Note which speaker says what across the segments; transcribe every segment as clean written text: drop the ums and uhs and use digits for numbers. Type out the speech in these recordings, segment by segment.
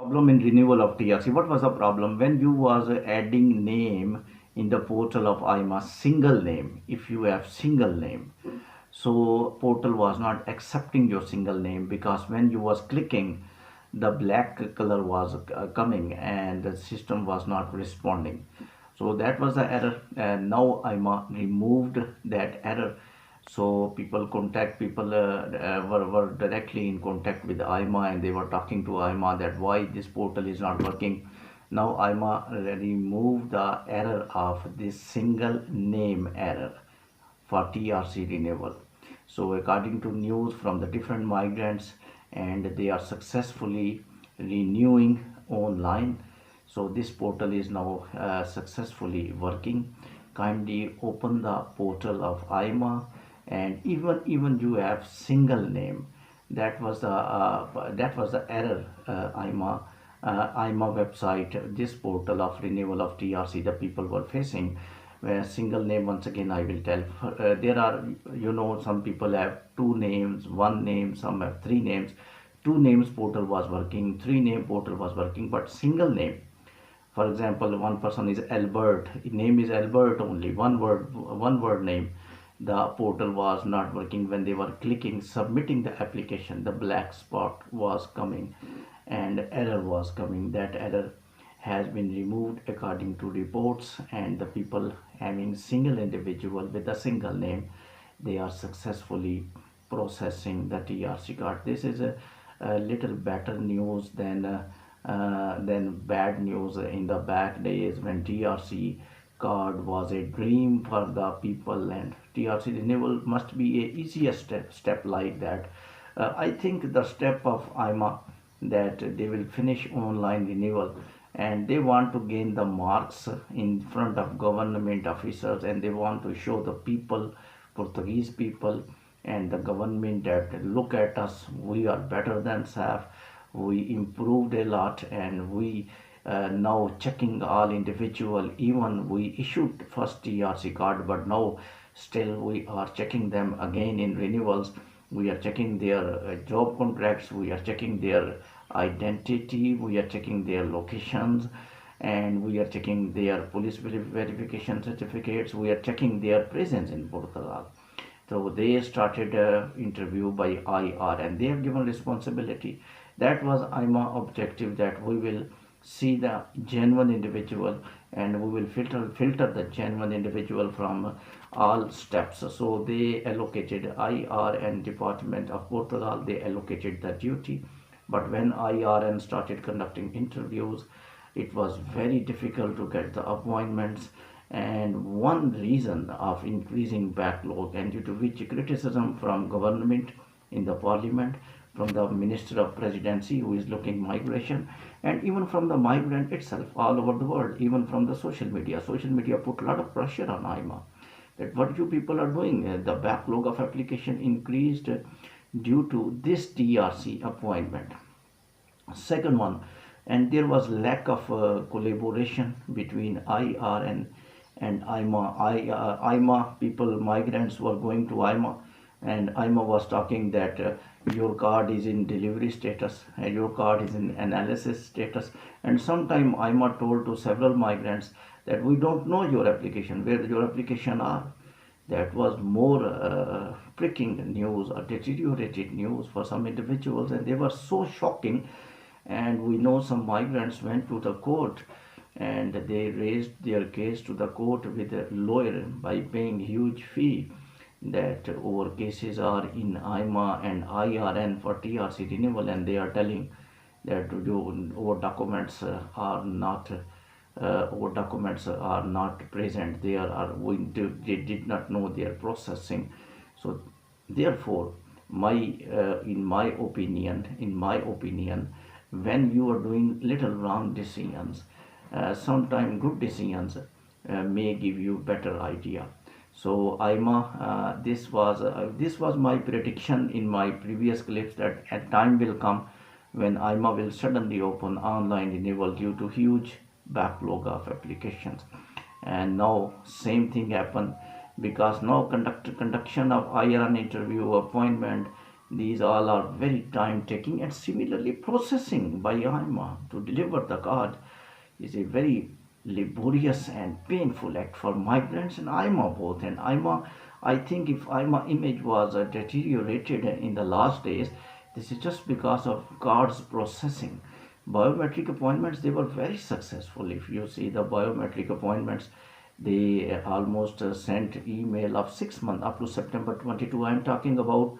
Speaker 1: Problem in renewal of TRC. What was the problem when you was adding name in the portal of IMA, single name? If you have single name, so portal was not accepting your single name, because when you was clicking, the black color was coming and the system was not responding. So that was the error, and now IMA removed that error. So people were directly in contact with IMA, and they were talking to IMA that why this portal is not working. Now IMA removed the error of this single name error for TRC renewal. So according to news from the different migrants, and they are successfully renewing online. So this portal is now successfully working. Kindly open the portal of IMA, and even you have single name. That was the error. IMA website, this portal of renewal of TRC, the people were facing, where single name, once again I will tell, there are, some people have two names, one name, some have three names. Two names portal was working, three name portal was working, but single name, for example, one person is Albert, name is Albert only, one word name, the portal was not working. When they were clicking submitting the application, the black spot was coming and error was coming. That error has been removed according to reports, and the people having single individual with a single name, they are successfully processing the TRC card. This is a little better news than bad news in the back days, when TRC card was a dream for the people, and TRC renewal must be a easier step like that. I think the step of IMA, that they will finish online renewal, and they want to gain the marks in front of government officers, and they want to show the people, Portuguese people and the government, that look at us, we are better than SAF, we improved a lot, and we now checking all individual. Even we issued first TRC card, but now still we are checking them again in renewals. We are checking their job contracts, we are checking their identity, we are checking their locations, and we are checking their police verification certificates, we are checking their presence in Portugal. So they started an interview by IR, and they have given responsibility. That was IMA objective, that we will see the genuine individual, and we will filter the genuine individual from all steps. So they allocated IR and Department of Portugal, they allocated the duty. But when IRN started conducting interviews, it was very difficult to get the appointments, and one reason of increasing backlog, and due to which criticism from government in the parliament, from the minister of presidency who is looking migration, and even from the migrant itself all over the world, even from the social media put a lot of pressure on IMA, that what you people are doing. The backlog of application increased due to this TRC appointment. Second one, and there was lack of collaboration between IR and IMA. IMA people, migrants were going to IMA, and IMA was talking that your card is in delivery status and your card is in analysis status. And sometime IMA told to several migrants that we don't know your application, where your application are. That was more pricking news or deteriorated news for some individuals, and they were so shocking. And we know some migrants went to the court, and they raised their case to the court with a lawyer by paying huge fee, that our cases are in IMA and IRN for TRC renewal, and they are telling that our documents are not present. They did not know their processing. So therefore, in my opinion, when you are doing little wrong decisions, sometimes good decisions may give you better idea. So IMA, this was my prediction in my previous clips, that a time will come when IMA will suddenly open online renewal due to huge backlog of applications. And now same thing happened, because now conduction of IRN interview appointment These all are very time taking, and similarly processing by AIMA to deliver the card is a very laborious and painful act for migrants and AIMA both. And AIMA, I think if AIMA image was deteriorated in the last days, this is just because of cards processing. Biometric appointments, they were very successful. If you see the biometric appointments, they almost sent email of 6 months up to September 22. I am talking about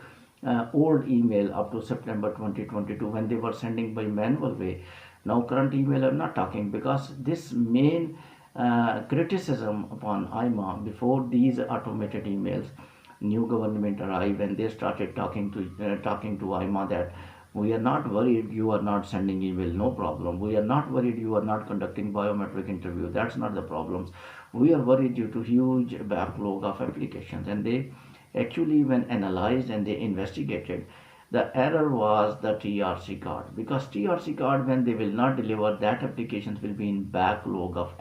Speaker 1: old email up to September 2022 when they were sending by manual way. Now current email I'm not talking, because this main criticism upon AIMA before these automated emails, new government arrived and they started talking to AIMA that we are not worried you are not sending email, no problem. We are not worried you are not conducting biometric interview, that's not the problems. We are worried due to huge backlog of applications. And they actually, when analyzed and they investigated, the error was the TRC card, because TRC card, when they will not deliver, that applications will be in backlog of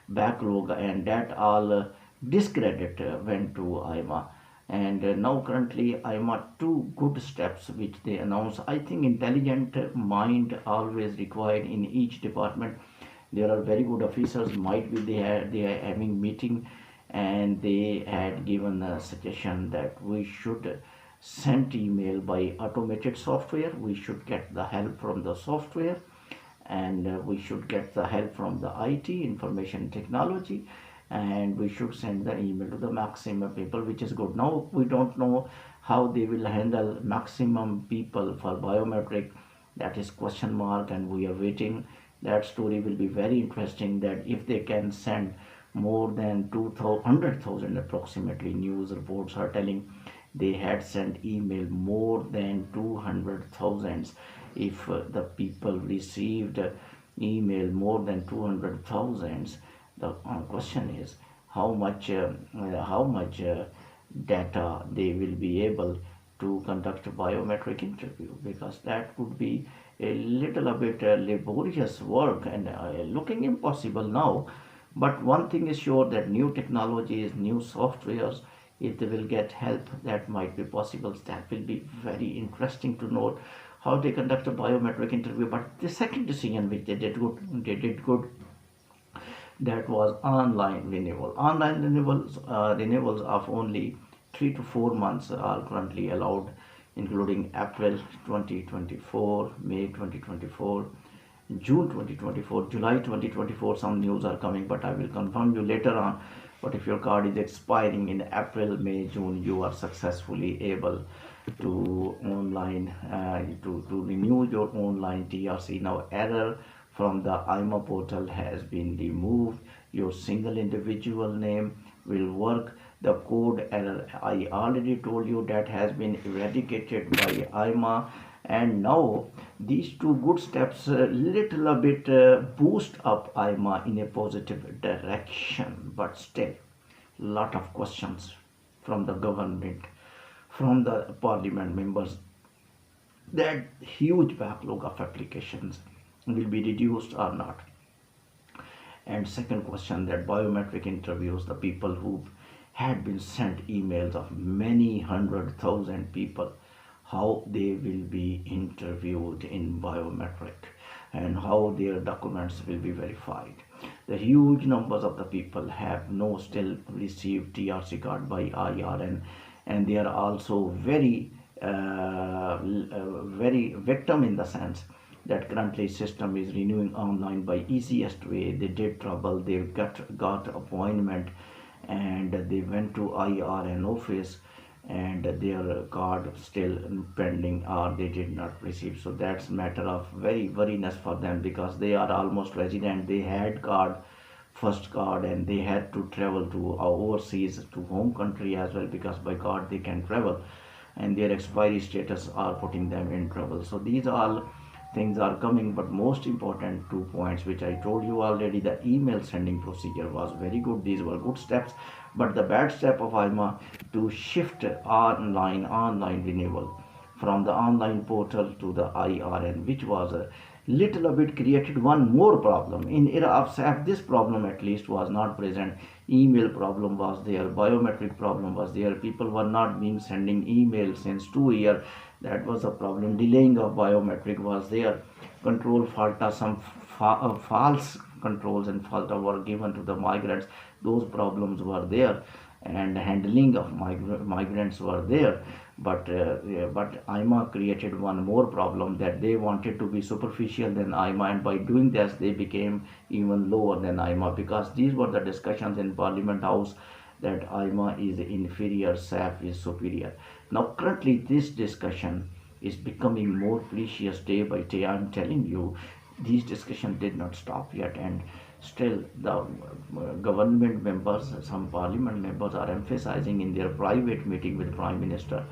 Speaker 1: backlog, and that all discredit went to AIMA. And now currently AIMA two good steps which they announce. I think intelligent mind always required in each department. There are very good officers, might be they are having meeting, and they had given a suggestion that we should send email by automated software. We should get the help from the software, and we should get the help from the IT, information technology, and we should send the email to the maximum people, which is good. Now we don't know how they will handle maximum people for biometric. That is question mark, and we are waiting. That story will be very interesting, that if they can send more than 200,000 approximately, news reports are telling they had sent email more than 200,000. If the people received email more than 200,000, the question is how much data they will be able to conduct a biometric interview, because that would be a little bit laborious work and looking impossible now. But one thing is sure, that new technologies, new softwares, if they will get help, that might be possible. That will be very interesting to note how they conduct a biometric interview. But the second decision which they did good, that was online renewal. Online renewals of only 3 to 4 months are currently allowed, including April 2024, May 2024, June 2024, July 2024. Some news are coming, but I will confirm you later on. But if your card is expiring in April, May, June, you are successfully able to online to renew your online TRC. Now error from the AIMA portal has been removed. Your single individual name will work. The code error, I already told you, that has been eradicated by AIMA. And now these two good steps little bit boost up AIMA in a positive direction, but still lot of questions from the government, from the parliament members, that huge backlog of applications will be reduced or not. And second question, that biometric interviews, the people who had been sent emails of many 100,000 people, how they will be interviewed in biometric, and how their documents will be verified. The huge numbers of the people have no still received TRC card by IR, and they are also very victim, in the sense that currently system is renewing online by easiest way. They did trouble, they got appointment, and they went to IR and office, and their card still pending, or they did not receive. So that's matter of very worriness for them, because they are almost resident. They had card, first card, and they had to travel to overseas, to home country as well, because by card they can travel, and their expiry status are putting them in trouble. So these all things are coming. But most important 2 points which I told you already, the email sending procedure was very good. These were good steps. But the bad step of AIMA to shift online renewal from the online portal to the IRN, which was little of it created one more problem. In era of SAF, this problem at least was not present. Email problem was there, biometric problem was there. People were not being sending emails since 2 years. That was a problem. Delaying of biometric was there. Control falta, some false controls and falta were given to the migrants. Those problems were there, and handling of migrants were there. But AIMA created one more problem, that they wanted to be superficial than AIMA, and by doing this they became even lower than AIMA, because these were the discussions in Parliament House, that AIMA is inferior, SAF is superior. Now currently this discussion is becoming more precious day by day. I'm telling you, these discussions did not stop yet, and still the government members, some parliament members are emphasizing in their private meeting with Prime Minister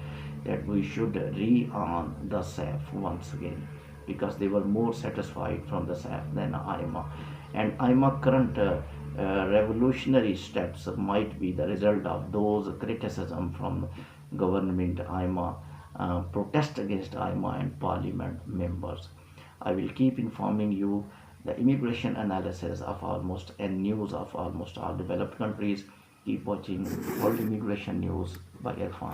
Speaker 1: that we should re-on the SAF once again, because they were more satisfied from the SAF than AIMA. And AIMA current revolutionary steps might be the result of those criticism from government, AIMA, protest against AIMA and parliament members. I will keep informing you the immigration analysis of almost and news of almost all developed countries. Keep watching World Immigration News by Irfan.